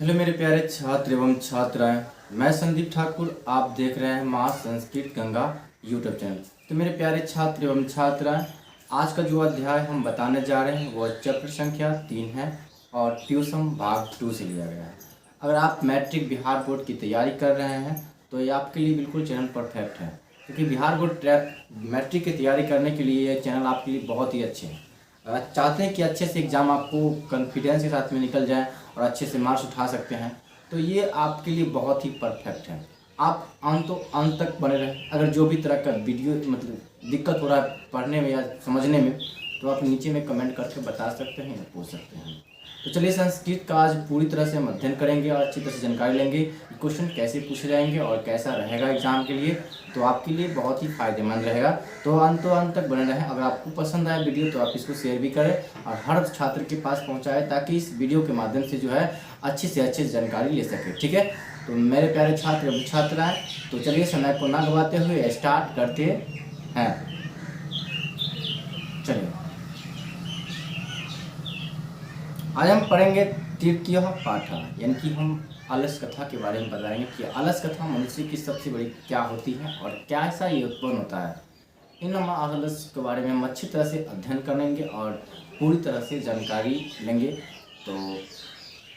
Hello मेरे प्यारे छात्र एवं छात्राएं, मैं संदीप ठाकुर। आप देख रहे हैं माँ संस्कृत गंगा यूट्यूब चैनल। तो मेरे प्यारे छात्र एवं छात्राएं, आज का जो अध्याय हम बताने जा रहे हैं वह चैप्टर संख्या 3 है और ट्यूशन भाग 2 से लिया गया है। अगर आप मैट्रिक बिहार बोर्ड की तैयारी कर रहे हैं तो ये आपके लिए बिल्कुल चैनल परफेक्ट है, क्योंकि बिहार बोर्ड मैट्रिक की तैयारी करने के लिए ये चैनल आपके लिए बहुत ही अच्छे हैं। अगर आप चाहते हैं कि अच्छे से एग्ज़ाम आपको कॉन्फिडेंस के साथ में निकल जाए और अच्छे से मार्क्स उठा सकते हैं, तो ये आपके लिए बहुत ही परफेक्ट है। आप अंत तक बने रहें। अगर जो भी तरह का वीडियो मतलब दिक्कत हो रहा है पढ़ने में या समझने में, तो आप नीचे में कमेंट करके बता सकते हैं या पूछ सकते हैं। तो चलिए संस्कृत का आज पूरी तरह से हम अध्ययन करेंगे और अच्छी तरह से जानकारी लेंगे कि क्वेश्चन कैसे पूछे जाएंगे और कैसा रहेगा एग्जाम के लिए। तो आपके लिए बहुत ही फायदेमंद रहेगा। तो अंत तक बने रहें। अगर आपको पसंद आए वीडियो तो आप इसको शेयर भी करें और हर छात्र के पास पहुंचाएं, ताकि इस वीडियो के माध्यम से जो है अच्छी से अच्छी जानकारी ले सके। ठीक है, तो मेरे प्यारे छात्र एवं छात्राएं, तो चलिए समय को ना गवाते हुए स्टार्ट करते हैं। चलिए आज हम पढ़ेंगे तृतीय पाठ, यानी कि हम आलस कथा के बारे में बताएंगे कि आलस कथा मनुष्य की सबसे बड़ी क्या होती है और कैसा ये उत्पन्न होता है। इन हम आलस के बारे में हम अच्छी तरह से अध्ययन करेंगे और पूरी तरह से जानकारी लेंगे। तो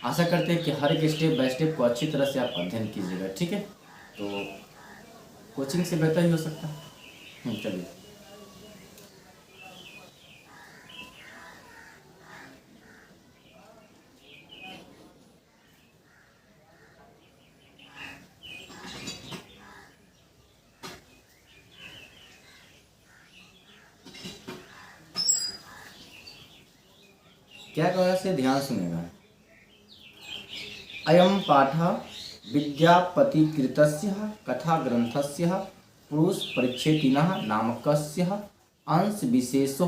आशा करते हैं कि हर एक स्टेप बाय स्टेप को अच्छी तरह से आप अध्ययन कीजिएगा। ठीक है, तो कोचिंग से बेहतर ही हो सकता है। चलिए क्या कहा से ध्यान सुनेगा। अयम पाठ विद्यापतिकृतस्य कथाग्रंथस्य पुरुष परिच्छेदिनः नामकस्य अंश विशेषो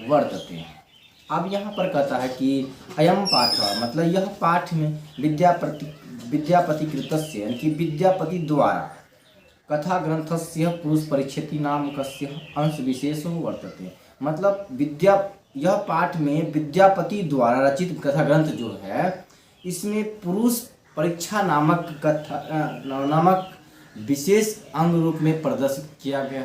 वर्तते। अब यहाँ पर कहता है कि अयम पाठ मतलब यह पाठ में विद्यापतिकृतस्य यानी कि विद्यापति द्वारा कथा ग्रंथस्य पुरुष परिच्छेदी नामकस्य अंश विशेषो वर्तते। मतलब यह पाठ में विद्यापति द्वारा रचित कथा ग्रंथ जो है, इसमें पुरुष परीक्षा नामक विशेष अंग रूप में प्रदर्शित किया गया।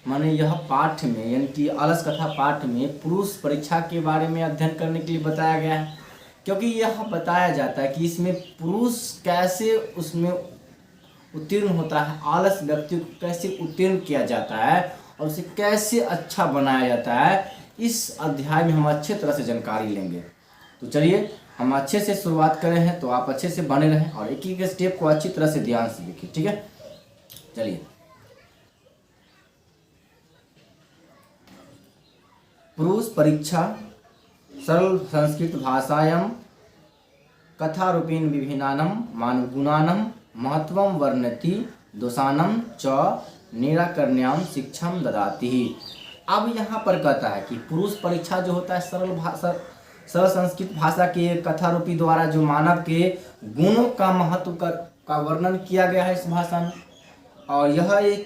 माने यह पाठ में यानी कि आलस कथा पाठ में पुरुष परीक्षा के बारे में अध्ययन करने के लिए बताया गया है, क्योंकि यह बताया जाता है कि इसमें पुरुष कैसे उसमें उत्तीर्ण होता है, आलस व्यक्ति को कैसे उत्तीर्ण किया जाता है और उसे कैसे अच्छा बनाया जाता है। इस अध्याय में हम अच्छे तरह से जानकारी लेंगे। तो चलिए हम अच्छे से शुरुआत करें हैं, तो आप अच्छे से बने रहें और एक एक स्टेप को अच्छी तरह से ध्यान से देखिए। ठीक है, चलिए पुरुष परीक्षा सरल संस्कृत भाषायां कथारूपेण विभिन्नानां मानवगुणानां महत्वं वर्णयति दोषानां च निराकरण्यां शिक्षां ददाति। अब यहाँ पर कहता है कि पुरुष परीक्षा जो होता है सरल संस्कृत भाषा के कथारूपी द्वारा जो मानव के गुणों का महत्व का वर्णन किया गया है इस भाषा में, और यह एक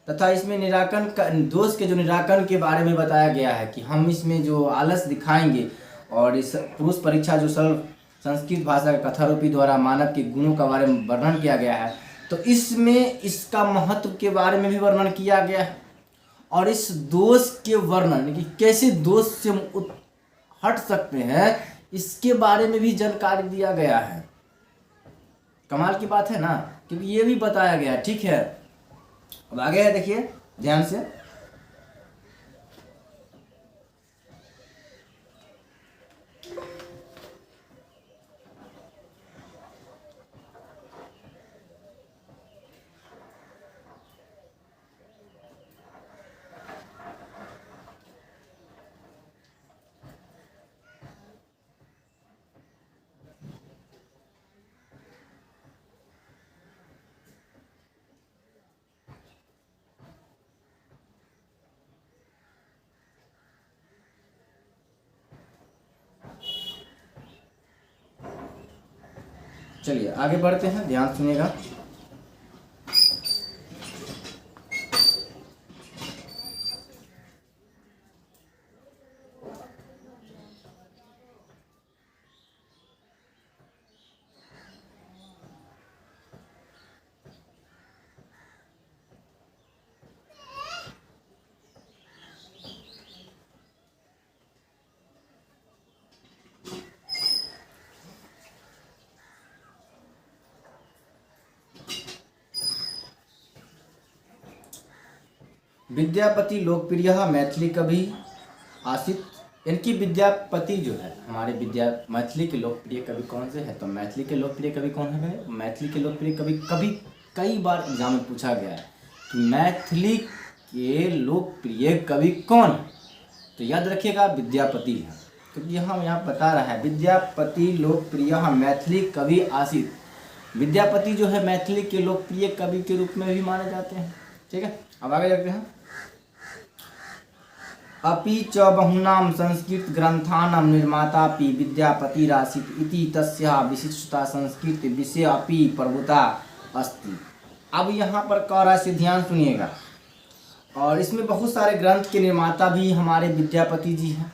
तथा इसमें निराकरण का दोष के जो निराकरण के बारे में बताया गया है कि हम इसमें जो आलस दिखाएंगे, और इस पुरुष परीक्षा जो सरल संस्कृत भाषा के कथारूपी द्वारा मानव के गुणों का बारे में वर्णन किया गया है, तो इसमें इसका महत्व के बारे में भी वर्णन किया गया है और इस दोष के वर्णन कि कैसे दोष से हट सकते हैं इसके बारे में भी जानकारी दिया गया है। कमाल की बात है ना, क्योंकि ये भी बताया गया है। ठीक है, अब आगे है, देखिए ध्यान से। चलिए आगे बढ़ते हैं, ध्यान सुनिएगा। विद्यापति लोकप्रिय मैथिली कवि आसित। इनकी विद्यापति जो है हमारे मैथिली के लोकप्रिय कवि कौन से है? तो मैथिली के लोकप्रिय कवि कौन है भाई? मैथिली के लोकप्रिय कवि कई बार एग्जाम में पूछा गया है कि मैथिली के लोकप्रिय कवि कौन है? तो याद रखिएगा विद्यापति है, क्योंकि यहाँ बता रहा है विद्यापति लोकप्रिय मैथिली कवि आसित। विद्यापति जो है मैथिली के लोकप्रिय कवि के रूप में भी माने जाते हैं। ठीक है, अब आगे देखते हैं। अपि च बहुनां संस्कृत ग्रंथानां निर्मातापि विद्यापतिरासीत् इति तस्याः विशिष्टता संस्कृत विषय अपि प्रभुता अस्ति। अब यहाँ पर कह रहा है, ध्यान सुनिएगा, और इसमें बहुत सारे ग्रंथ के निर्माता भी हमारे विद्यापति जी हैं,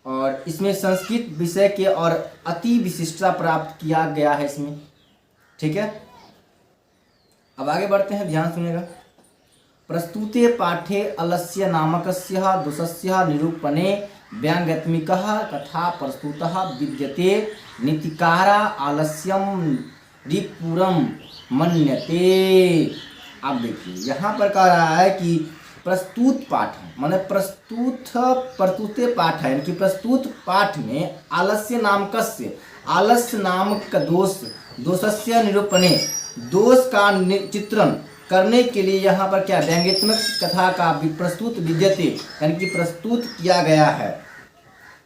और इसमें संस्कृत विषय के और अति विशिष्टता प्राप्त किया गया है इसमें। ठीक है, अब आगे बढ़ते हैं, ध्यान सुनिएगा। प्रस्तुते पाठे अलस्य नामकस्य दोषस्य निरूपणे व्यंग्यात्मिकः कथा प्रस्तुतः विद्यते नीतिकारा आलस्यम रिपुरम मन्यते। अब देखिए यहाँ पर कह रहा है कि प्रस्तुत पाठ है, माने प्रस्तुते पाठ है, यानी कि प्रस्तुत पाठ में आलस्य नामकस्य, आलस्य नामक दोषस्य निरूपणे, दोष का चित्रण करने के लिए यहाँ पर क्या व्यंग्यात्मक कथा का प्रस्तुत विद्यते, यानी कि प्रस्तुत किया गया है।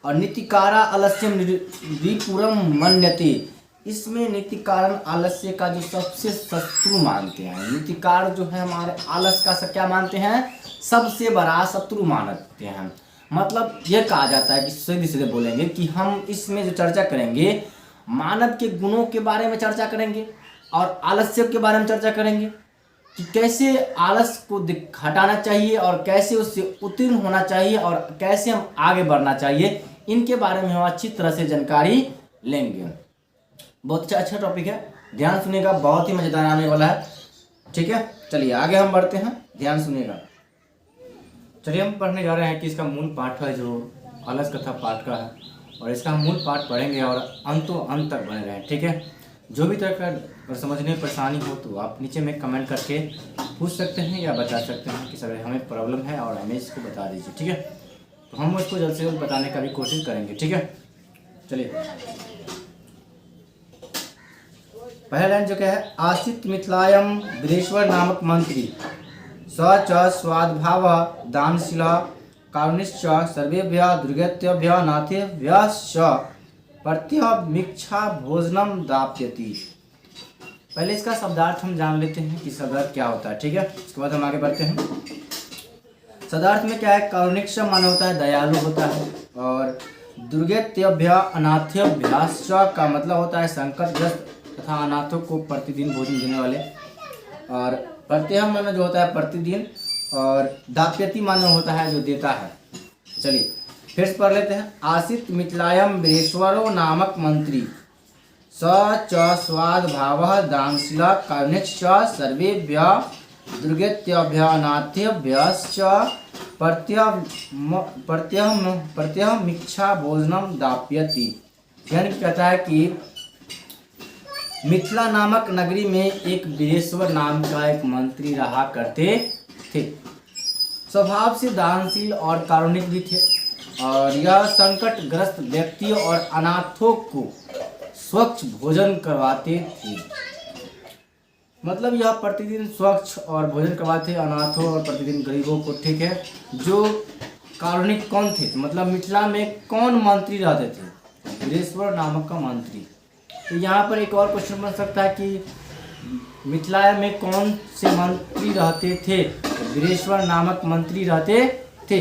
और नीतिकारा आलस्यम रिपुरम मन्यते, इसमें नीतिकारण आलस्य का जो सबसे शत्रु मानते हैं। नीतिकार जो है हमारे आलस का क्या मानते हैं? सबसे बड़ा शत्रु मानते हैं। मतलब ये कहा जाता है कि सीधे सीधे बोलेंगे कि हम इसमें जो चर्चा करेंगे मानव के गुणों के बारे में चर्चा करेंगे और आलस्य के बारे में चर्चा करेंगे कि कैसे आलस को हटाना चाहिए और कैसे उससे उत्तीर्ण होना चाहिए और कैसे हम आगे बढ़ना चाहिए, इनके बारे में हम अच्छी तरह से जानकारी लेंगे। बहुत अच्छा टॉपिक है, ध्यान सुनिएगा, बहुत ही मज़ेदार आने वाला है। ठीक है, चलिए आगे हम बढ़ते हैं, ध्यान सुनिएगा। चलिए हम पढ़ने जा रहे हैं कि इसका मूल पाठ है जो आलस कथा पाठ का है, और इसका हम मूल पाठ पढ़ेंगे और अंतों अंत तक बने रहें। ठीक है, जो भी तरह का समझने में परेशानी हो तो आप नीचे में कमेंट करके पूछ सकते हैं या बता सकते हैं कि सर हमें प्रॉब्लम है और हमें इसको बता दीजिए। ठीक है, तो हम उसको जल्द से जल्द बताने का भी कोशिश करेंगे। ठीक है, चलिए पहला लाइन जो क्या है, आसित मिथिलायां वीरेश्वर नामक मंत्री स च स्वादभाव दानशील कारुणिश्च सर्वेभ्यः दुर्गतेभ्यः नाथेभ्यश्च प्रत्यमीक्षा भोजनम दाप्यति। पहले इसका शब्दार्थ हम जान लेते हैं कि शब्दार्थ क्या होता है। ठीक है, उसके बाद हम आगे बढ़ते हैं। शब्दार्थ में क्या है, कारुणिक माना होता है दयालु होता है, और दुर्गतेभ्य अनाथेभ्याश्च का मतलब होता है संकटग्रस्त तथा अनाथों को प्रतिदिन भोजन देने वाले, और प्रत्यय माना जो होता है प्रतिदिन, और दाप्यति माना होता है जो देता है। चलिए फिर से पढ़ लेते हैं। आसित मिथिलायां वीरेश्वरो नामक मंत्री स च स्वादभावः दानशील कारुणिश्च सर्वेभ्यः दुर्गतेभ्यः अनाथेभ्यश्च प्रत्यमीक्षा भोजनम दाप्यति। यानी कहता है कि मिथिला नामक नगरी में एक वीरेश्वर नाम का एक मंत्री रहा करते थे। स्वभाव से दानशील और कारुणिक भी थे, और यह संकटग्रस्त व्यक्तियों और अनाथों को स्वच्छ भोजन करवाते थे। मतलब यह प्रतिदिन स्वच्छ और भोजन करवाते अनाथों और प्रतिदिन गरीबों को। ठीक है, जो कारुणिक कौन थे? मतलब मिथिला में कौन मंत्री रहते थे? वीरेश्वर नामक का मंत्री। तो यहाँ पर एक और क्वेश्चन बन सकता है कि मिथिला में कौन से मंत्री रहते थे? वीरेश्वर नामक मंत्री रहते थे।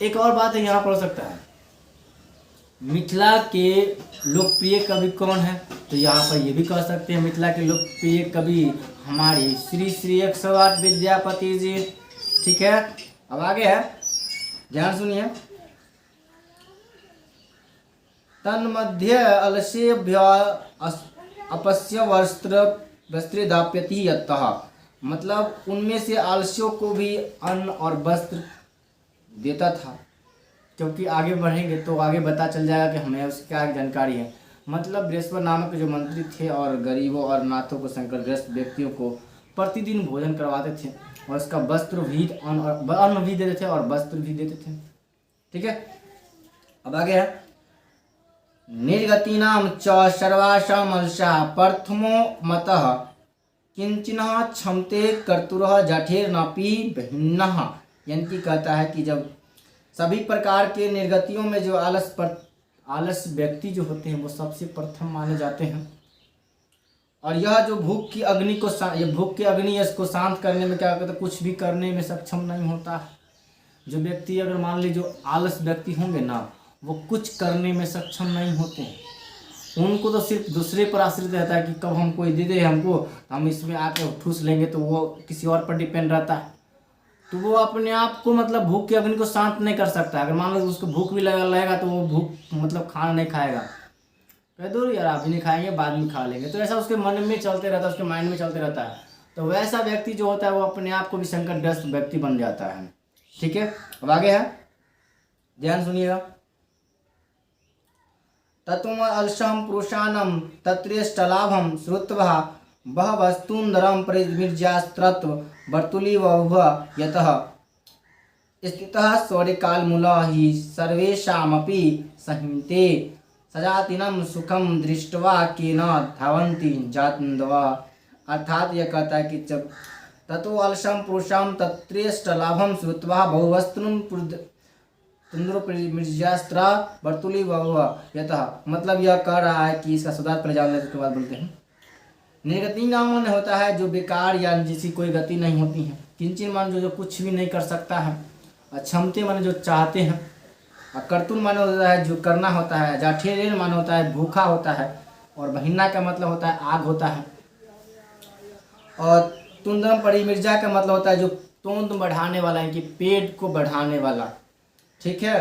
एक और बात है यहाँ पर हो सकता है, मिथिला के लोकप्रिय कवि कौन है? तो यहाँ पर ये भी कह सकते हैं मिथिला के लोकप्रिय कवि हमारे श्री श्री 108 विद्यापति जी। ठीक है, अब आगे है, ध्यान सुनिए। तन्मध्ये अलसेभ्य अपस्य वस्त्र दाप्यति यतः, मतलब उनमें से आलस्यों को भी अन्न और वस्त्र देता था। क्योंकि आगे बढ़ेंगे तो आगे पता चल जाएगा कि हमें उसकी क्या जानकारी है। मतलब वीरेश्वर नामक जो मंत्री थे और गरीबों और नाथों को संकटग्रस्त व्यक्तियों को प्रतिदिन भोजन करवाते थे, और उसका वस्त्र भी अन्न भी देते थे और वस्त्र भी देते थे। ठीक है, अब आगे है निर्गतीनाम च सर्वासाम अलसा प्रथमो मतः किंचिनः क्षमते कर्तुरः जठेर्नपि भिन्नः। यानी कि कहता है कि जब सभी प्रकार के निर्गतियों में जो आलस व्यक्ति जो होते हैं वो सबसे प्रथम माने जाते हैं। और यह जो भूख की अग्नि इसको शांत करने में क्या करता है, कुछ भी करने में सक्षम नहीं होता है। जो व्यक्ति अगर मान लीजिए जो आलस व्यक्ति होंगे ना, वो कुछ करने में सक्षम नहीं होते हैं। उनको तो सिर्फ दूसरे पर आश्रित रहता है कि कब हम कोई दे दे हमको, हम इसमें आके ठूस लेंगे, तो वो किसी और पर डिपेंड रहता है। तो वो अपने आप को मतलब भूख की अग्नि को शांत नहीं कर सकता। अगर मान लो उसको भूख भी लगेगा तो वो भूख मतलब खाना नहीं खाएगा, कह दो यार अभी नहीं खाएंगे बाद में खा लेंगे, तो ऐसा उसके मन में चलते रहता है, उसके माइंड में चलते रहता है। तो वैसा व्यक्ति जो होता है वो अपने आप को भी संकटग्रस्त व्यक्ति बन जाता है। ठीक है, अब आगे है, ध्यान सुनिएगा। तत्व अलसम पुरुषानम तत्रेष्टलाभम श्रुत्वा बह वस्तुंदरम परिमिर्जास्त्रत्व वर्तुली वह यतः स्थितः सौर्यकालमूला ही सर्वेषामपि संहिते सजातिनम सुखम दृष्ट्वा केन धावन्ति जातंदवा। अर्थात यह कहता है कि जब ततो अलसम पुरुषम तत्रेष्ट लाभम श्रुत्वा बहुवस्तुन मिर्जास्त्र वर्तुली वह यतः, मतलब यह कह रहा है कि इसका सुधार पहले जानने के बाद बोलते हैं। निर्गति नाम होता है जो बेकार या जिसकी कोई गति नहीं होती है। किंचन मान जो कुछ भी नहीं कर सकता है। क्षमते माने जो चाहते हैं। और कर्तुन माने होता है जो करना होता है। जाठेर माने होता है भूखा होता है। और बहिन्ना का मतलब होता है आग होता है। और तुंदम परिमिर्जा का मतलब होता है जो तोंद बढ़ाने वाला है कि पेट को बढ़ाने वाला। ठीक है,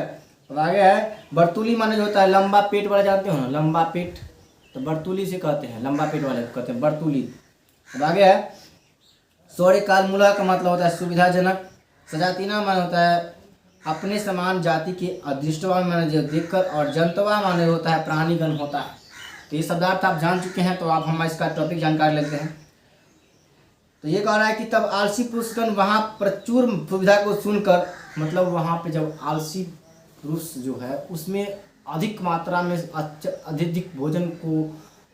अब आगे है बर्तुली माने जो होता है लंबा पेट वाला, जानते हो ना लंबा पेट, तो बर्तुली से कहते हैं, लंबा पेट वाले कहते हैं बर्तुली। अब आगे है सौर्य काल मूला का मतलब होता है सुविधाजनक। सजातीना माने होता है अपने समान जाति के अदृष्टवा माने जो देखकर, और जंतवा माने होता है प्राणीगण होता है। तो ये शब्दार्थ आप जान चुके हैं, तो आप हम इसका टॉपिक जानकारी लेते हैं। तो ये कह रहा है कि तब आलसी पुरुषगण वहाँ प्रचुर सुविधा को सुनकर, मतलब वहाँ पे जब आलसी पुरुष जो है उसमें अधिक मात्रा में अधिक भोजन को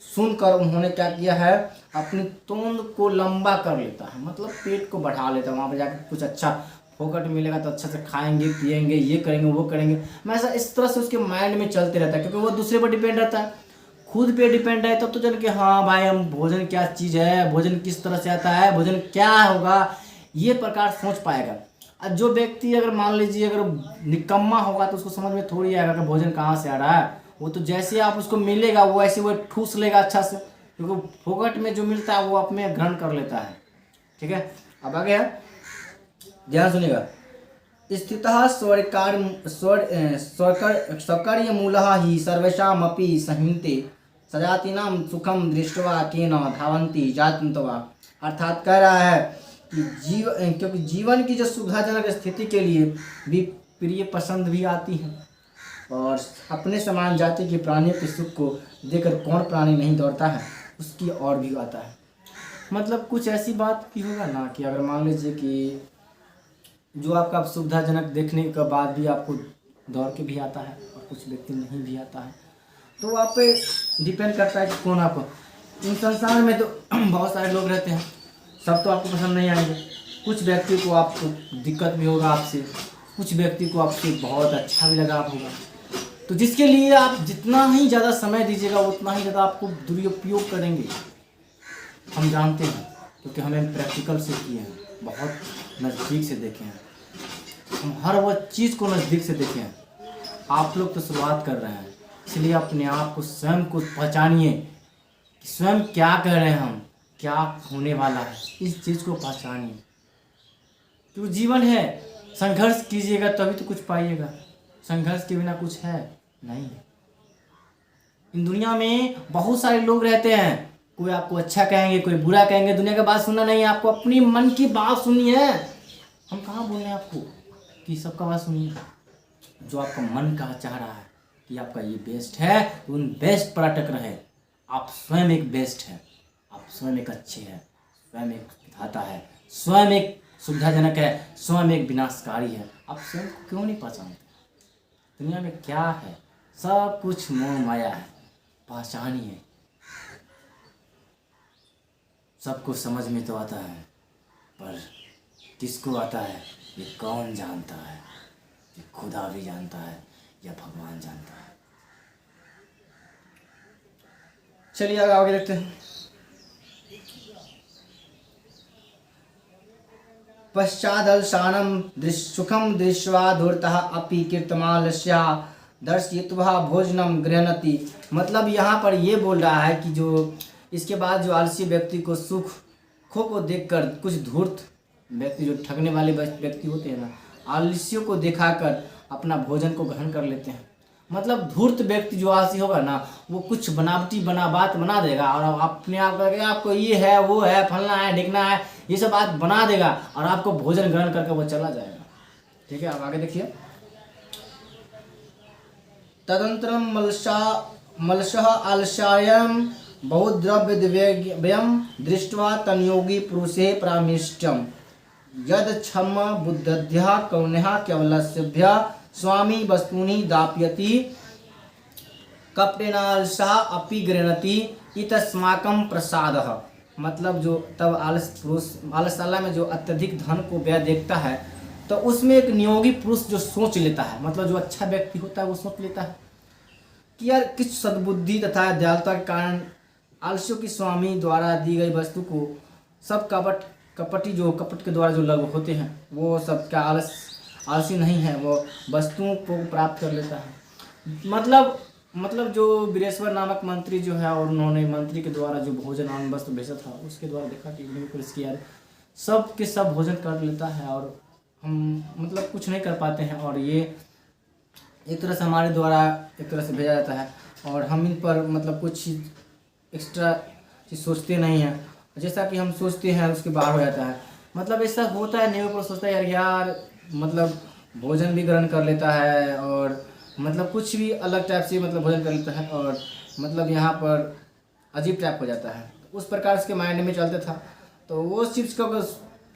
सुनकर उन्होंने क्या किया है, अपनी तोंद को लंबा कर लेता है, मतलब पेट को बढ़ा लेता है। वहाँ पे जाकर कुछ अच्छा फोकट मिलेगा तो अच्छा से खाएंगे पिएंगे, ये करेंगे वो करेंगे, मैं ऐसा इस तरह से उसके माइंड में चलते रहता है। क्योंकि वो दूसरे पर डिपेंड रहता है, खुद पे डिपेंड है तब तो जान के हाँ भाई हम भोजन क्या चीज़ है, भोजन किस तरह से आता है, भोजन क्या होगा, ये प्रकार सोच पाएगा। और जो व्यक्ति अगर मान लीजिए अगर निकम्मा होगा तो उसको समझ में थोड़ी आएगा कि भोजन कहाँ से आ रहा है। वो तो जैसे आप उसको मिलेगा वो ऐसे वो ठूस लेगा अच्छा से, क्योंकि फोकट में जो मिलता है वो अपने ग्रहण कर लेता है। ठीक है, अब आगे है, ध्यान सुनिएगा। स्थितः स्वकर्य मूलः ही सर्वेषामपि संहिते सजातीनां सुखम दृष्ट्वा केन धावन्ति जातंतवा। अर्थात कह रहा है कि क्योंकि जीवन की जो सुविधाजनक स्थिति के लिए भी प्रिय पसंद भी आती है, और अपने समान जाति के प्राणियों के सुख को देखकर कौन प्राणी नहीं दौड़ता है, उसकी ओर भी आता है। मतलब कुछ ऐसी बात भी होगा ना कि अगर मान लीजिए कि जो आपका सुविधाजनक देखने के बाद भी आपको दौड़ के भी आता है और कुछ व्यक्ति नहीं भी आता है, तो आप पे डिपेंड करता है कि कौन आपको। इन संसार में तो बहुत सारे लोग रहते हैं, सब तो आपको पसंद नहीं आएंगे। कुछ व्यक्ति को आपको दिक्कत भी होगा आपसे, कुछ व्यक्ति को आपसे बहुत अच्छा भी लगा होगा। तो जिसके लिए आप जितना ही ज़्यादा समय दीजिएगा उतना ही ज़्यादा आपको दुरुपयोग करेंगे। हम जानते हैं क्योंकि हमें प्रैक्टिकल से किए हैं, बहुत नज़दीक से देखे हैं, हम हर वो चीज़ को नज़दीक से देखे हैं। आप लोग तो शुरुआत कर रहे हैं, इसलिए अपने आप को स्वयं को पहचानिए कि स्वयं क्या कह रहे हैं, हम क्या होने वाला है, इस चीज़ को पहचानिए। क्योंकि जीवन है, संघर्ष कीजिएगा तभी तो कुछ पाइएगा, संघर्ष के बिना कुछ है नहीं। इन दुनिया में बहुत सारे लोग रहते हैं, कोई आपको अच्छा कहेंगे कोई बुरा कहेंगे, दुनिया की बात सुनना नहीं है, आपको अपनी मन की बात सुनिए। हम कहाँ बोल रहे हैं आपको कि सबका बात सुनिए। जो आपका मन का चाह रहा है कि आपका ये बेस्ट है, तो उन बेस्ट पर अटक रहे। आप स्वयं एक बेस्ट है, आप स्वयं एक अच्छे हैं, स्वयं एक विधाता है, स्वयं एक सुविधाजनक है, स्वयं एक विनाशकारी है। आप स्वयं को क्यों नहीं पहचानते? दुनिया में क्या है? सब कुछ मोह माया है, पहचानिए। सबको समझ में तो आता है, पर किसको आता है ये कौन जानता है? ये खुदा भी जानता है या भगवान जानता है। चलिए आगे देखते हैं। पश्चादलशानम सुखम दृष्ट्वा धूर्तः अपि कीर्तमालस्या दर्शयित्वा भोजनम गृह्णति। मतलब यहाँ पर ये बोल रहा है कि जो इसके बाद जो आलसी व्यक्ति को सुख को देखकर, कुछ धूर्त व्यक्ति जो ठगने वाले व्यक्ति होते हैं ना, आलसियों को दिखाकर अपना भोजन को ग्रहण कर लेते हैं। मतलब धूर्त व्यक्ति जो आलसी होगा ना, वो कुछ बनावटी बात बना देगा और अपने आप करके आपको ये है वो है फलना है ढिकना है ये सब बात बना देगा और आपको भोजन ग्रहण करके वो चला जाएगा। ठीक है, आप आगे देखिए। तदंतरम मलशः आलस्यायम बहुद्रव्य व्ययम दृष्ट्वा तन्योगी पुरुषे प्रामिष्टम यद क्षम बुद्धध्या कौन्या केवलस्यभ्य स्वामी वस्तूनि दाप्यति कपटेनालसः अपि गृह्णति इतस्माकं प्रसादः। मतलब जो तब आलसशाला में जो अत्यधिक धन को व्यय देखता है तो उसमें एक नियोगी पुरुष जो सोच लेता है, मतलब जो अच्छा व्यक्ति होता है वो सोच लेता है कि यार किस सद्बुद्धि तथा दयालुता के कारण आलस्यों की स्वामी द्वारा दी गई वस्तु को सब कपट के द्वारा जो लग होते हैं वो सब क्या आलसी नहीं है, वो वस्तुओं को प्राप्त कर लेता है। मतलब जो वीरेश्वर नामक मंत्री जो है और उन्होंने मंत्री के द्वारा जो भोजन आन वस्त्र भेजा था उसके द्वारा देखा कि पुलिस यार सब के सब भोजन कर लेता है और हम मतलब कुछ नहीं कर पाते हैं और ये एक तरह से हमारे द्वारा एक तरह से भेजा जाता है और हम इन पर मतलब कुछ एक्स्ट्रा चीज़ सोचते नहीं हैं, जैसा कि हम सोचते हैं उसके बाहर हो जाता है। मतलब ऐसा होता है, नहीं पर सोचता है यार मतलब भोजन भी ग्रहण कर लेता है और मतलब कुछ भी अलग टाइप से मतलब भोजन कर लेता है और मतलब यहाँ पर अजीब टाइप हो जाता है। उस प्रकार उसके माइंड में चलता था, तो वो उस चीज़ को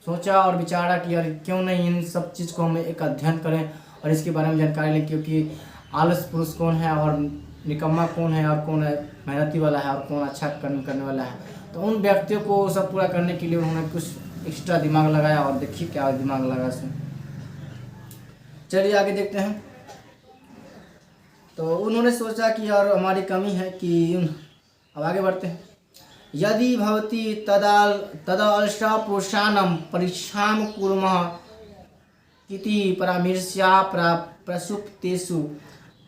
सोचा और विचारा कि यार क्यों नहीं इन सब चीज़ को हम एक अध्ययन करें और इसके बारे में जानकारी लें, क्योंकि आलस पुरुष कौन है और निकम्मा कौन है और कौन है मेहनती वाला है और कौन अच्छा करने वाला है। तो उन व्यक्तियों को सब पूरा करने के लिए उन्होंने कुछ एक्स्ट्रा दिमाग लगाया और देखिए क्या दिमाग लगा उसमें। चलिए आगे देखते हैं। तो उन्होंने सोचा कि यार हमारी कमी है कि अब आगे बढ़ते हैं। यदि भवती तदालसा पुरुषाणां परीक्षां कुर्मः इति परामर्श्या प्रसुप्तेषु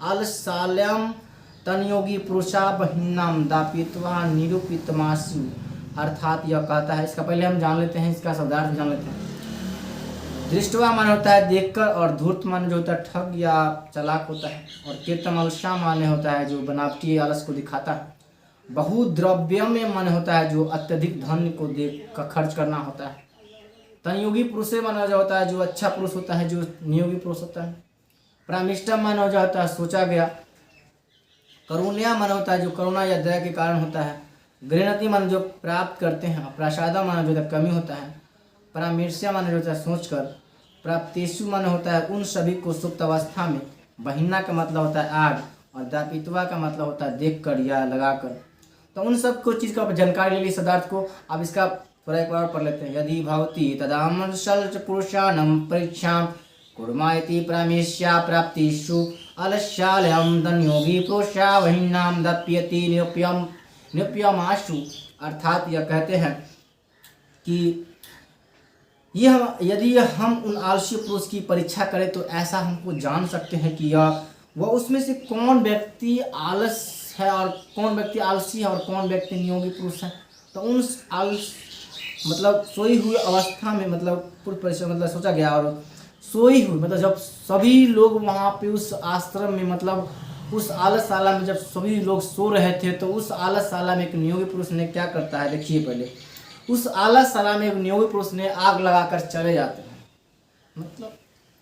आलस्यां तन्योगी पुरुषा बहिन्नां दापित्वा निरूपितमासु। अर्थात यह कहता है, इसका पहले हम जान लेते हैं, इसका शब्दार्थ जान लेते हैं। दृष्टवा माने होता है देखकर और धूर्त माने जो होता है ठग या चालाक होता है और कीर्तमालसा माने होता है जो बनावटी आलस को दिखाता है। बहुद्रव्यम्य माने होता है जो अत्यधिक धन को देख कर खर्च करना होता है। तनयोगी पुरुष माना जो होता है जो अच्छा पुरुष होता है, जो नियोगी पुरुष होता है। प्रामिष्टम माना जो होता है सोचा गया। करुण्या माना होता है जो करुणा या दया के कारण होता है। गृह्णति माना जो प्राप्त करते हैं। प्रसादा माना जो होता है कमी होता है। परामर्श्या माना जो होता है सोच कर। प्राप्तेषु माना होता है उन सभी को सुप्त अवस्था में। बहिन्ना का मतलब होता है आग और दापित्वा का मतलब होता है देख कर या लगा कर। तो उन सब को चीज़ का जानकारी ले ली शब्दार्थ को। अब इसका थोड़ा एक बार पढ़ लेते हैं। यदि भवती तदामर्शल पुरुषाणां परीक्षां कुर्मा इति परामर्श्या प्राप्तिषु अलस्यालयं तन्योगी पुरुषा वहिन्नां दप्यति निरूप्यमाशु। अर्थात यह कहते हैं कि यदि हम उन आलसी पुरुष की परीक्षा करें तो ऐसा हमको जान सकते हैं कि वह उसमें से कौन व्यक्ति आलस है और कौन व्यक्ति आलसी है और कौन व्यक्ति नियोगी पुरुष है। तो उन मतलब सोई हुई अवस्था में मतलब पूर्व परिचय मतलब सोचा गया और सोई हुई मतलब जब सभी लोग वहाँ पे उस आश्रम में मतलब उस आलसशाला में जब सभी लोग सो रहे थे तो उस आलसशाला में एक नियोगी पुरुष ने क्या करता है देखिए। पहले उस आलसशाला में एक नियोगी पुरुष ने आग लगाकर चले जाते हैं। मतलब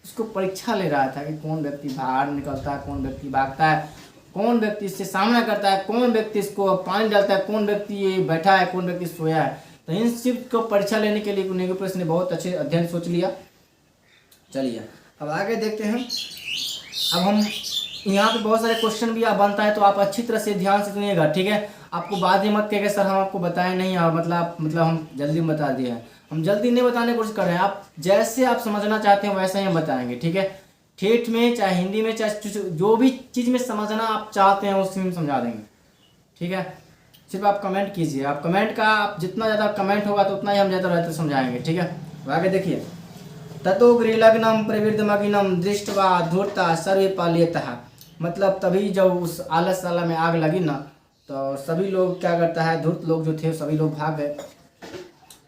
उसको परीक्षा ले रहा था कि कौन व्यक्ति बाहर निकलता है, कौन व्यक्ति भागता है, कौन व्यक्ति इससे सामना करता है, कौन व्यक्ति इसको पानी डालता है, कौन व्यक्ति ये बैठा है, कौन व्यक्ति सोया है। तो इन शिफ्ट को परीक्षा लेने के लिए नेगेटिव प्रश्न ने बहुत अच्छे अध्ययन सोच लिया। चलिए अब आगे देखते हैं। अब हम यहाँ पे बहुत सारे क्वेश्चन भी आप बनता है, तो आप अच्छी तरह से ध्यान से सुनिएगा, ठीक है। आपको बाद में मत कहेगा सर हम आपको बताए नहीं, और मतलब हम जल्दी में बता दिए हैं। हम जल्दी नहीं बताने की कोशिश कर रहे हैं, आप जैसे आप समझना चाहते हैं वैसे ही हम बताएंगे, ठीक है। ठेठ में चाहे हिंदी में चाहे जो भी चीज़ में समझना आप चाहते हैं उसमें समझा देंगे, ठीक है। सिर्फ आप कमेंट कीजिए, आप कमेंट का आप जितना ज़्यादा कमेंट होगा तो उतना ही हम ज़्यादा रहते समझाएंगे, ठीक है। आगे देखिए, ततो गृहलग्नम प्रवृद्धमग्नम दृष्टवा धूर्ता सर्वे पाल्यतः, मतलब तभी जब उस आलसशाला में आग लगी ना तो सभी लोग क्या करता है, धूर्त लोग जो थे सभी लोग भाग गए।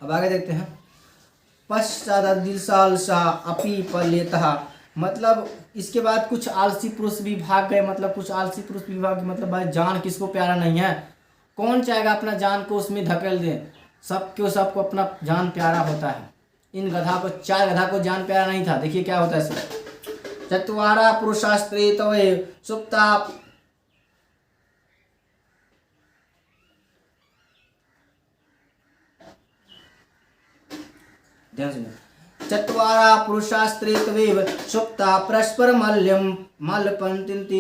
अब आगे देखते हैं, पश्चात दिलसालसा अपि पल्यतः, मतलब इसके बाद कुछ आलसी पुरुष भी भाग गए, मतलब कुछ आलसी पुरुष भी भाग गए, मतलब भाई जान किसको प्यारा नहीं है, कौन चाहेगा अपना जान को उसमें धकेल दे, सबको अपना जान प्यारा होता है। इन गधा को, 4 गधा को जान प्यारा नहीं था। देखिए क्या होता है इसमें, चत्वारा पुरुषास्त्रे तवे सुप्ता, ध्यान सुनिए, चत्वारा पुरुषास्त्रे तवेव सुप्ता परस्पर मल्यम मल्पन्ति।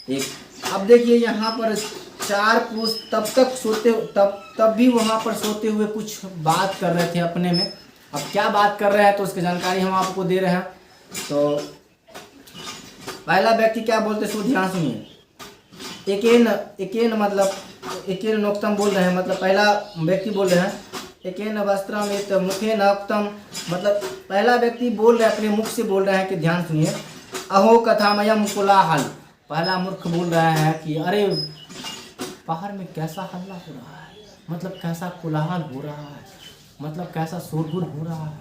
एक अब देखिए यहाँ पर 4 पुरुष तब तक सोते, तब भी वहाँ पर सोते हुए कुछ बात कर रहे थे अपने में। अब क्या बात कर रहे हैं तो उसकी जानकारी हम आपको दे रहे हैं। तो पहला व्यक्ति क्या बोलते सो ध्यान सुनिए, एकेन मतलब एकेन नोक्तम बोल रहे हैं, मतलब पहला व्यक्ति बोल रहे हैं एकेन वस्त्रमित मुखेन उक्तम, मतलब पहला व्यक्ति बोल रहे हैं अपने मुख से बोल रहे हैं कि ध्यान सुनिए, अहो कथामयम कोलाहल, पहला मूर्ख बोल रहा है कि अरे बाहर में कैसा हल्ला हो रहा है, मतलब कैसा कोलाहल हो रहा है, मतलब कैसा शोरगुल हो रहा है।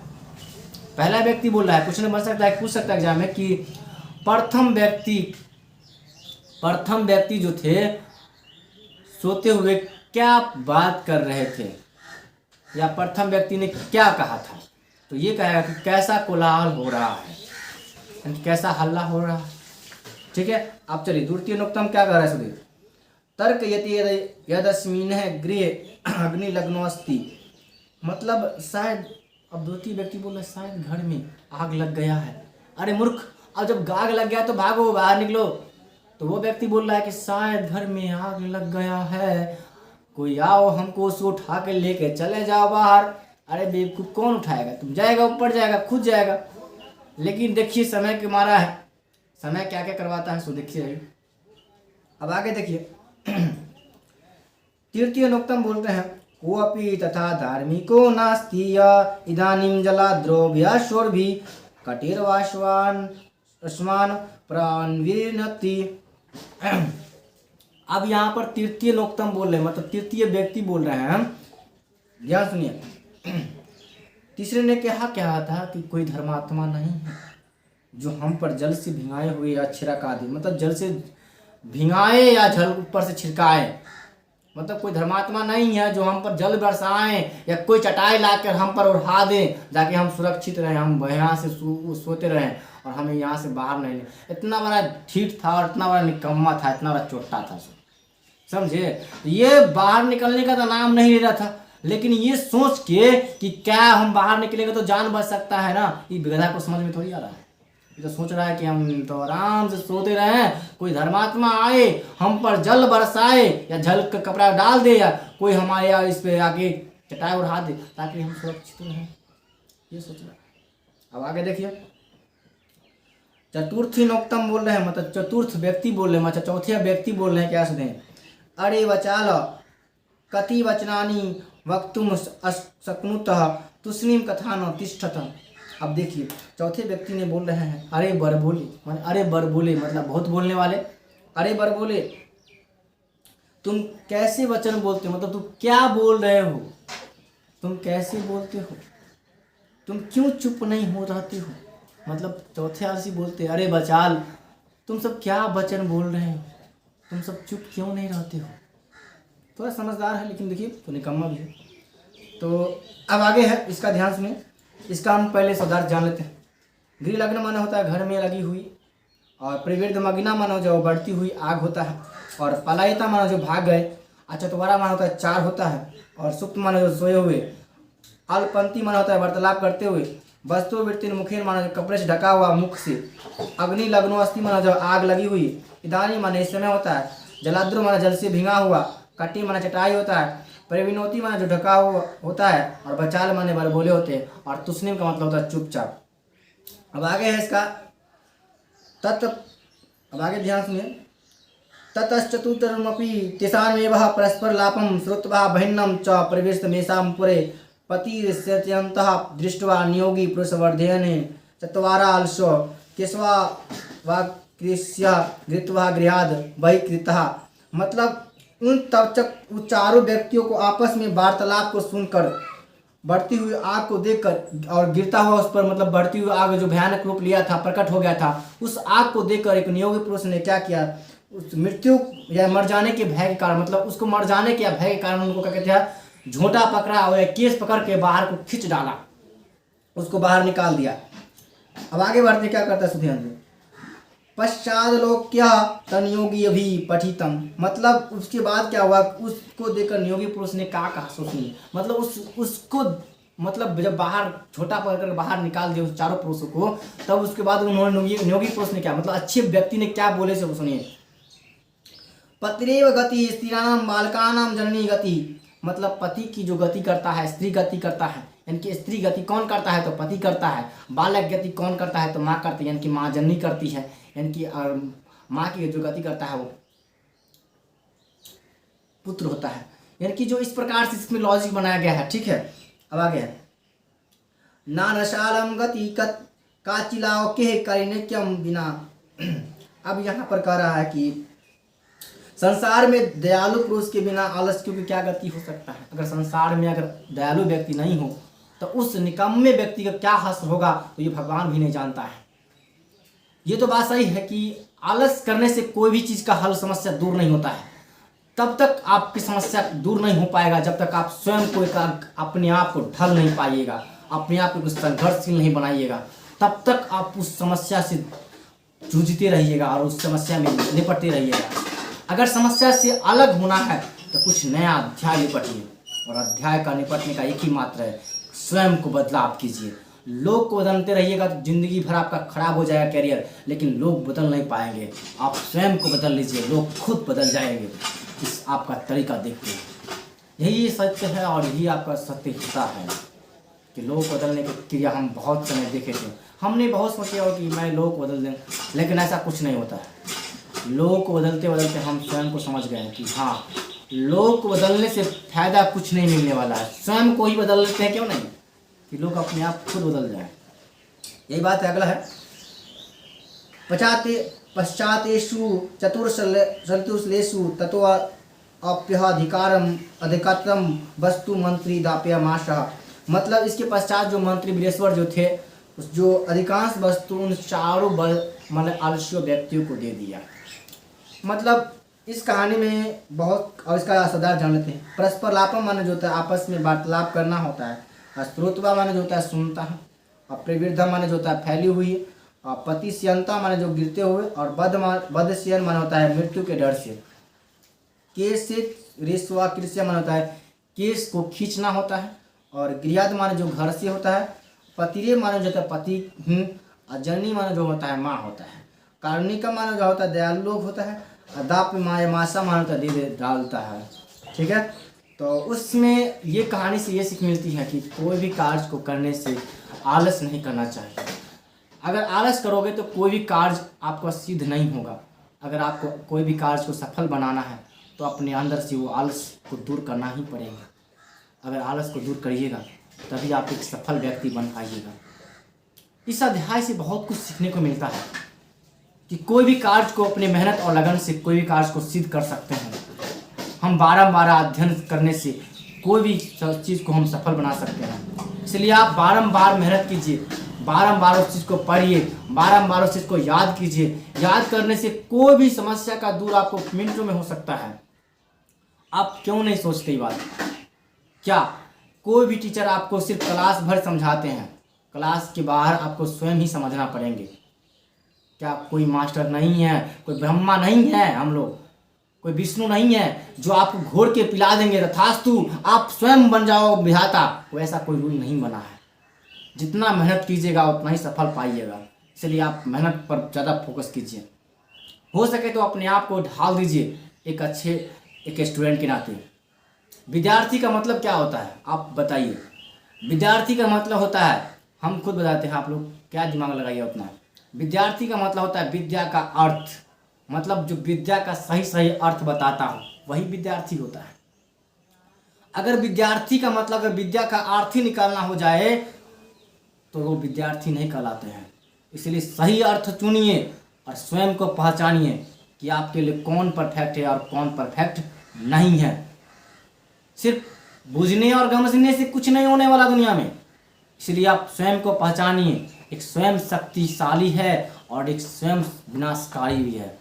पहला व्यक्ति बोल रहा है, कुछ नहीं बन सकता है, पूछ सकता है एग्जाम में कि प्रथम व्यक्ति जो थे सोते हुए क्या बात कर रहे थे, या प्रथम व्यक्ति ने क्या कहा था। तो ये कहेगा कि कैसा कोलाहल हो रहा है, यानी कैसा हल्ला हो रहा है, ठीक है। अब चलिए द्वितीय नोक्तम क्या कर रहा है सुधीर, तर्क यति यदस्मिन गृहे अग्नि लग्नोस्ति, मतलब शायद, अब द्वितीय व्यक्ति बोल रहा है शायद घर में आग लग गया है। अरे मूर्ख, अब जब आग लग गया तो भागो, बाहर निकलो। तो वो व्यक्ति बोल रहा है कि शायद घर में आग लग गया है, कोई आओ हमको उसको उठा के लेके चले जाओ बाहर। अरे बेवकूफ, कौन उठाएगा, तुम जाएगा ऊपर जाएगा, खुद जाएगा। लेकिन देखिए समय के मारा है, समय क्या क्या करवाता है सो देखिए। अब आगे देखिए, तृतीय नोक्तम बोलते हैं, कोऽपि तथा धार्मिको नास्ति इदानीं जलाद्रव्याशोर्भि कटिर्वाश्वान अस्मान प्राणवीर्नति। अब यहाँ पर तृतीय नोक्तम बोल रहे हैं, मतलब तृतीय व्यक्ति बोल रहे हैं, ध्यान सुनिए। तीसरे ने कहा था कि कोई धर्मात्मा नहीं है जो हम पर जल से भिंगाए हुए या छिड़का दे, मतलब जल से भिंगाए या जल ऊपर से छिड़काए, मतलब कोई धर्मात्मा नहीं है जो हम पर जल बरसाएं या कोई चटाई लाकर हम पर उड़ा दे ताकि हम सुरक्षित रहें, हम यहाँ से सोते रहें और हमें यहाँ से बाहर नहीं ले। इतना बड़ा ठीठ था और इतना बड़ा निकम्मा था, इतना बड़ा चोटा था, समझे। ये बाहर निकलने का तो नाम नहीं ले रहा था, लेकिन ये सोच के कि क्या हम बाहर निकलेंगे तो जान बच सकता है ना, ये गधा को समझ में थोड़ी आ रहा है। ये तो सोच रहा है कि हम तो आराम से सोते रहें, कोई धर्मात्मा आए हम पर जल बरसाए या जल का कपड़ा डाल दे या कोई हमारे यहाँ इस पे आके चटाई उड़ा दे ताकि हम सुरक्षित रहें, ये सोच रहा है। अब आगे देखिए, चतुर्थी नोक्तम बोल रहे हैं, मतलब चतुर्थ व्यक्ति बोल रहे हैं, मतलब चौथे व्यक्ति बोल रहे हैं, क्या सुने, अरे वचाल कति वचनानि वक्तुम शक्नुतः तुष्णीम कथा न तिष्ठत। अब देखिए चौथे व्यक्ति ने बोल रहे हैं अरे बर बोले, मतलब अरे बर बोले मतलब बहुत बोलने वाले, अरे बर बोले तुम कैसे वचन बोलते हो, मतलब तुम क्या बोल रहे हो, तुम कैसे बोलते हो, तुम क्यों चुप नहीं हो रहते हो। मतलब चौथे आलसी बोलते अरे बचाल तुम सब क्या वचन बोल रहे हो, तुम सब चुप क्यों नहीं रहते हो। थोड़ा समझदार है लेकिन देखिए तो निकम्मा भी है। तो अब आगे है, इसका ध्यान सुनिए, इसका हम पहले शब्दार्थ जान लेते हैं। गृह लग्न माना होता है घर में लगी हुई, और प्रवृद्ध मग्ना मानो जो बढ़ती हुई आग होता है, और पलायिता मानो जो भाग गए, अच्छा चतवारा मानो होता है 4 होता है, और सुप्त मानो जो सोए हुए, अल्पंती माना होता है वार्तालाप करते हुए। वस्तु वृत्ति मुखेन माना कपड़े से ढका हुआ मुख से। अग्नि लग्नो अस्थि माना जो आग लगी हुई। इदानी माना इस समय होता है। जलाद्र माना जल से भींगा हुआ। कटी माना चटाई होता है। परिविनोती माना जो ढका हुआ होता है। और बचाल माने बड़बोले होते हैं। और तुस्निम का मतलब होता है चुपचाप। अब आगे है इसका तत्व, अब आगे ध्यान सुनिए। ततश्चतुर्थमपि तेषामेवः परस्पर लापं श्रुत्वा भिन्नं च प्रविष्टमेषां पुरे पतिर्यत्यन्तः दृष्ट्वा नियोगी पुरुषवर्धेन चत्वाराल्शो केशवा वाकृष्य घृत्वा गृहाद् बहिकृतः। मतलब उन तब तक उन चारों व्यक्तियों को आपस में वार्तालाप को सुनकर, बढ़ती हुई आग को देखकर और गिरता हुआ उस पर मतलब बढ़ती हुई आग जो भयानक रूप लिया था, प्रकट हो गया था, उस आग को देखकर एक नियोगी पुरुष ने क्या किया, उस मृत्यु या मर जाने के भय के कारण, मतलब उसको मर जाने के भय के कारण उनको क्या कहते हैं, झोंटा पकड़ा और केस पकड़ के बाहर को खींच डाला, उसको बाहर निकाल दिया। अब आगे बढ़ते क्या करता है सुधियान जी। पश्चात लोक्य तनियोगी भी पठितम, मतलब उसके बाद क्या हुआ, उसको देखकर नियोगी पुरुष ने कहा सुनिए, मतलब उसको मतलब जब बाहर छोटा पकड़ बाहर निकाल दिया उस चारों पुरुषों को, तब उसके बाद उन्होंने नियोगी पुरुष ने क्या, मतलब अच्छे व्यक्ति ने क्या बोले से सुनिए। पतिरेव गति स्त्रीणाम बालकानाम जननी गति, मतलब पति की जो गति करता है स्त्री गति करता है, यानी कि स्त्री गति कौन करता है तो पति करता है, बालक गति कौन करता है तो माँ करती है, यानी कि माँ जननी करती है, यानी कि माँ की जो गति करता है वो पुत्र होता है, यानी कि जो इस प्रकार से इसमें लॉजिक बनाया गया है। ठीक है, अब आगे है नानशालम गति काचिलाओ के करिण्यम बिना। अब यहाँ पर कह रहा है कि संसार में दयालु पुरुष के बिना आलस्य की क्या गति हो सकता है। अगर संसार में अगर दयालु व्यक्ति नहीं हो तो उस निकम्मे व्यक्ति का क्या हश्र होगा, तो ये भगवान भी नहीं जानता है। ये तो बात सही है कि आलस करने से कोई भी चीज़ का हल समस्या दूर नहीं होता है। तब तक आपकी समस्या दूर नहीं हो पाएगा जब तक आप स्वयं को अपने आप को ढल नहीं पाइएगा, अपने आप को संघर्षशील नहीं बनाइएगा, तब तक आप उस समस्या से जूझते रहिएगा और उस समस्या में निपटते रहिएगा। अगर समस्या से अलग होना है तो कुछ नया अध्याय निपटिए, और अध्याय का निपटने का एक ही मात्र है, स्वयं को बदलाव कीजिए। लोग को बदलते रहिएगा तो जिंदगी भर आपका खराब हो जाएगा कैरियर, लेकिन लोग बदल नहीं पाएंगे। आप स्वयं को बदल लीजिए, लोग खुद बदल जाएंगे इस आपका तरीका देखते हैं। यही सत्य है और यही आपका सत्यता है कि लोग बदलने की क्रिया हम बहुत समय देखे थे। हमने बहुत सोचा हो कि मैं लोग बदल दें, लेकिन ऐसा कुछ नहीं होता है। लोग को बदलते बदलते हम स्वयं को समझ गए कि हाँ, लोग को बदलने से फायदा कुछ नहीं मिलने वाला है, स्वयं को ही बदल लेते हैं, क्यों नहीं, कि लोग अपने आप खुद बदल जाए। यही बात है। अगला है पश्चातेषु चतुर्श्लेषु ततो अप्यधिकारम अधिकतम वस्तु मंत्री दाप्यमाशः, मतलब इसके पश्चात जो मंत्री वीरेश्वर जो थे, उस जो अधिकांश वस्तु उन चारों मतलब आलस्य व्यक्तियों को दे दिया। मतलब इस कहानी में बहुत, और इसका सदार जान लेते हैं। परस्पर लापम माने जो होता है आपस में वार्तालाप करना होता है। स्त्रोतवा माने जो होता है सुनता है। और प्रवृद्धा माने जो होता है फैली हुई। और पतिश्यंता माने जो गिरते हुए। और बद्धश्यन माने होता है मृत्यु के डर से। केश से रेशवा कृष्य माने होता है केश को खींचना होता है। और गृहद माने जो घर से होता है। पतिरे माने जो होता है पति। और जननी माने जो होता है माँ होता है। कार्णिका माने जो होता है दयालु लोग होता है। दाप माया मासा माने होता है दे डालता है। ठीक है, तो उसमें ये कहानी से ये सीख मिलती है कि कोई भी कार्य को करने से आलस नहीं करना चाहिए। अगर आलस करोगे तो कोई भी कार्य आपका सिद्ध नहीं होगा। अगर आपको कोई भी कार्य को सफल बनाना है तो अपने अंदर से वो आलस को दूर करना ही पड़ेगा। अगर आलस को दूर करिएगा तभी आप एक सफल व्यक्ति बन पाइएगा। इस अध्याय से बहुत कुछ सीखने को मिलता है कि कोई भी कार्य को अपने मेहनत और लगन से कोई भी कार्य को सिद्ध कर सकते हैं। हम बारंबार अध्ययन करने से कोई भी चीज़ को हम सफल बना सकते हैं। इसलिए आप बारंबार मेहनत कीजिए, बारंबार उस चीज़ को पढ़िए, बारंबार उस चीज़ को याद कीजिए। याद करने से कोई भी समस्या का दूर आपको मिनटों में हो सकता है। आप क्यों नहीं सोचते ये बात? क्या कोई भी टीचर आपको सिर्फ क्लास भर समझाते हैं, क्लास के बाहर आपको स्वयं ही समझना पड़ेंगे। क्या कोई मास्टर नहीं है, कोई ब्रह्मा नहीं है हम लोग, कोई विष्णु नहीं है जो आपको घोर के पिला देंगे तथास्तु आप स्वयं बन जाओ विधाता। वैसा कोई रूल नहीं बना है। जितना मेहनत कीजिएगा उतना ही सफल पाइएगा, इसलिए आप मेहनत पर ज़्यादा फोकस कीजिए। हो सके तो अपने आप को ढाल दीजिए एक अच्छे एक स्टूडेंट के नाते। विद्यार्थी का मतलब क्या होता है आप बताइए। विद्यार्थी का मतलब होता है, हम खुद बताते हैं, आप लोग क्या दिमाग लगाइए उतना। विद्यार्थी का मतलब होता है विद्या का अर्थ, मतलब जो विद्या का सही सही अर्थ बताता हो वही विद्यार्थी होता है। अगर विद्यार्थी का मतलब अगर विद्या का अर्थ ही निकालना हो जाए तो वो विद्यार्थी नहीं कहलाते हैं। इसलिए सही अर्थ चुनिए और स्वयं को पहचानिए कि आपके लिए कौन परफेक्ट है और कौन परफेक्ट नहीं है। सिर्फ बुझने और समझने से कुछ नहीं होने वाला दुनिया में, इसलिए आप स्वयं को पहचानिए। एक स्वयं शक्तिशाली है और एक स्वयं विनाशकारी भी है।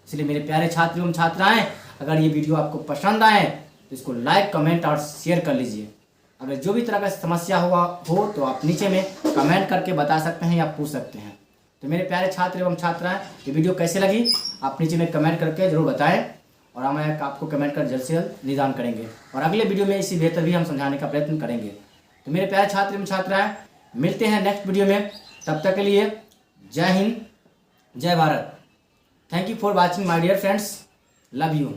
इसलिए मेरे प्यारे छात्र एवं छात्राएं, अगर ये वीडियो आपको पसंद आए तो इसको लाइक कमेंट और शेयर कर लीजिए। अगर जो भी तरह का समस्या हुआ हो तो आप नीचे में कमेंट करके बता सकते हैं या पूछ सकते हैं। तो मेरे प्यारे छात्र एवं छात्राएं, ये वीडियो कैसे लगी आप नीचे में कमेंट करके जरूर बताएं और हम आपको कमेंट कर जल्द से जल्द निदान करेंगे और अगले वीडियो में इसी बेहतर भी हम समझाने का प्रयत्न करेंगे। तो मेरे प्यारे छात्र एवं छात्राएं, मिलते हैं नेक्स्ट वीडियो में। तब तक के लिए जय हिंद, जय Bharat. Thank you for watching my dear friends, love you.